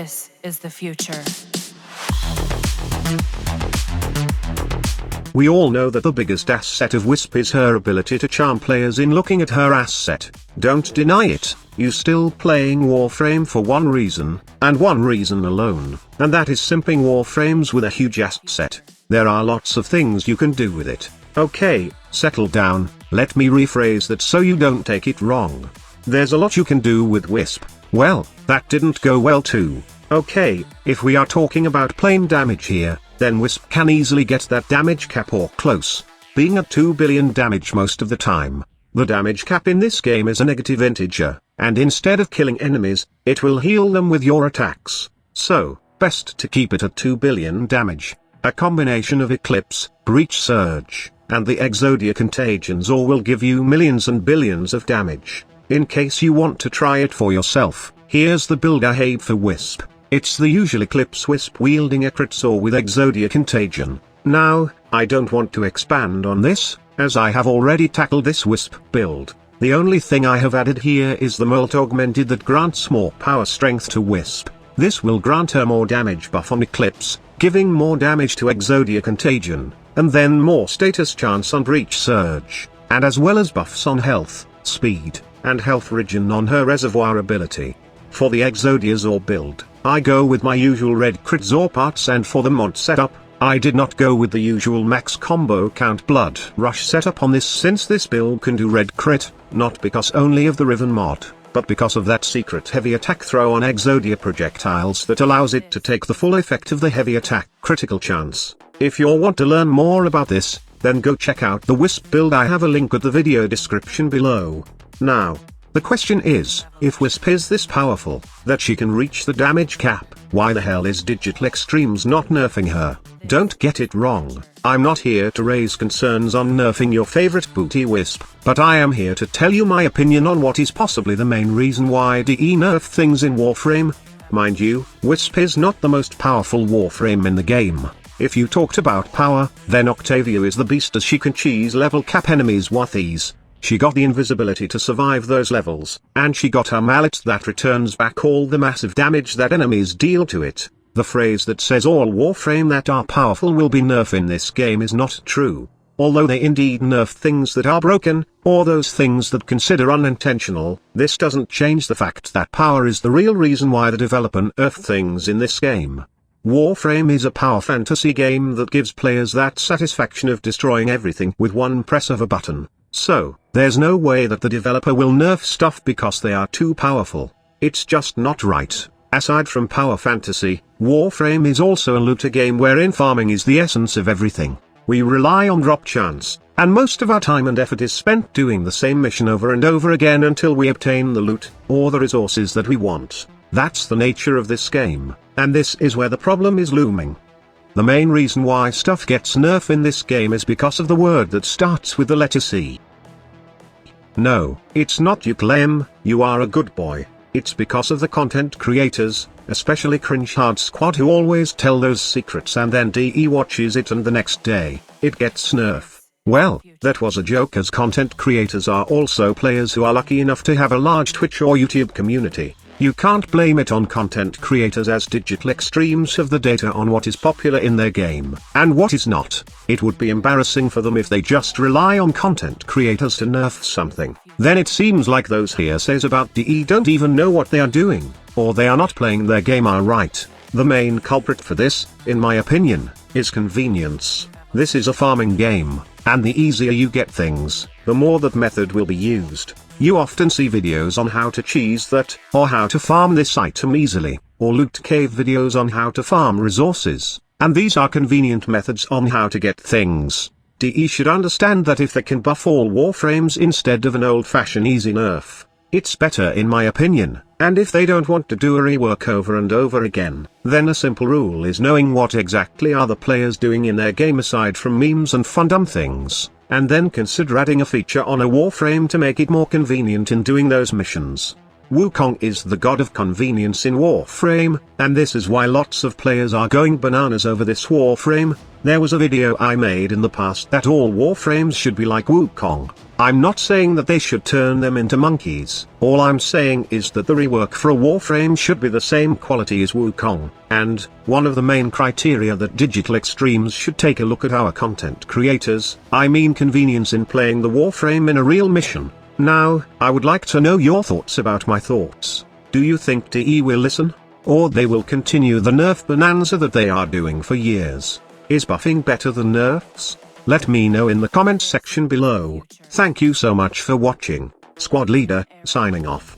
This is the future. We all know that the biggest asset of Wisp is her ability to charm players in looking at her asset. Don't deny it, you still playing Warframe for one reason, and one reason alone, and that is simping Warframes with a huge asset. There are lots of things you can do with it. Okay, settle down, let me rephrase that so you don't take it wrong. There's a lot you can do with Wisp. Well, that didn't go well too. Okay, if we are talking about plain damage here, then Wisp can easily get that damage cap or close, being at 2 billion damage most of the time. The damage cap in this game is a negative integer, and instead of killing enemies, it will heal them with your attacks. So, best to keep it at 2 billion damage. A combination of Eclipse, Breach Surge, and the Exodia Contagions all will give you millions and billions of damage. In case you want to try it for yourself, here's the build I have for Wisp. It's the usual Eclipse Wisp wielding a crit saw with Exodia Contagion. Now, I don't want to expand on this, as I have already tackled this Wisp build. The only thing I have added here is the Molt Augmented that grants more power strength to Wisp. This will grant her more damage buff on Eclipse, giving more damage to Exodia Contagion, and then more status chance on Breach Surge, and as well as buffs on health, speed, and health regen on her reservoir ability. For the Exodia Zor build, I go with my usual red crit Zor parts, and for the mod setup, I did not go with the usual max combo count blood rush setup on this, since this build can do red crit, not because only of the Riven mod, but because of that secret heavy attack throw on Exodia projectiles that allows it to take the full effect of the heavy attack critical chance. If you want to learn more about this, then go check out the Wisp build. I have a link at the video description below. Now, the question is, if Wisp is this powerful, that she can reach the damage cap, why the hell is Digital Extremes not nerfing her? Don't get it wrong, I'm not here to raise concerns on nerfing your favorite booty Wisp, but I am here to tell you my opinion on what is possibly the main reason why DE nerf things in Warframe. Mind you, Wisp is not the most powerful Warframe in the game. If you talked about power, then Octavia is the beast, as she can cheese level cap enemies with ease. She got the invisibility to survive those levels, and she got her mallet that returns back all the massive damage that enemies deal to it. The phrase that says all Warframe that are powerful will be nerfed in this game is not true. Although they indeed nerf things that are broken, or those things that consider unintentional, this doesn't change the fact that power is the real reason why the developer nerfed things in this game. Warframe is a power fantasy game that gives players that satisfaction of destroying everything with one press of a button. So, there's no way that the developer will nerf stuff because they are too powerful. It's just not right. Aside from power fantasy, Warframe is also a looter game wherein farming is the essence of everything. We rely on drop chance, and most of our time and effort is spent doing the same mission over and over again until we obtain the loot, or the resources that we want. That's the nature of this game, and this is where the problem is looming. The main reason why stuff gets nerfed in this game is because of the word that starts with the letter C. No, it's not Uklem, you are a good boy. It's because of the content creators, especially Cringe Hard Squad, who always tell those secrets and then DE watches it and the next day, it gets nerfed. Well, that was a joke, as content creators are also players who are lucky enough to have a large Twitch or YouTube community. You can't blame it on content creators, as Digital Extremes have the data on what is popular in their game, and what is not. It would be embarrassing for them if they just rely on content creators to nerf something. Then it seems like those hearsays about DE don't even know what they are doing, or they are not playing their game right. The main culprit for this, in my opinion, is convenience. This is a farming game, and the easier you get things, the more that method will be used. You often see videos on how to cheese that, or how to farm this item easily, or loot cave videos on how to farm resources, and these are convenient methods on how to get things. DE should understand that if they can buff all Warframes instead of an old-fashioned easy nerf, it's better in my opinion, and if they don't want to do a rework over and over again, then a simple rule is knowing what exactly are the players doing in their game aside from memes and fun dumb things, and then consider adding a feature on a Warframe to make it more convenient in doing those missions. Wukong is the god of convenience in Warframe, and this is why lots of players are going bananas over this Warframe. There was a video I made in the past that all Warframes should be like Wukong. I'm not saying that they should turn them into monkeys. All I'm saying is that the rework for a Warframe should be the same quality as Wukong, and one of the main criteria that Digital Extremes should take a look at our content creators, I mean convenience in playing the Warframe in a real mission. Now, I would like to know your thoughts about my thoughts. Do you think DE will listen? Or they will continue the nerf bonanza that they are doing for years? Is buffing better than nerfs? Let me know in the comments section below. Thank you so much for watching. Squad Leader, signing off.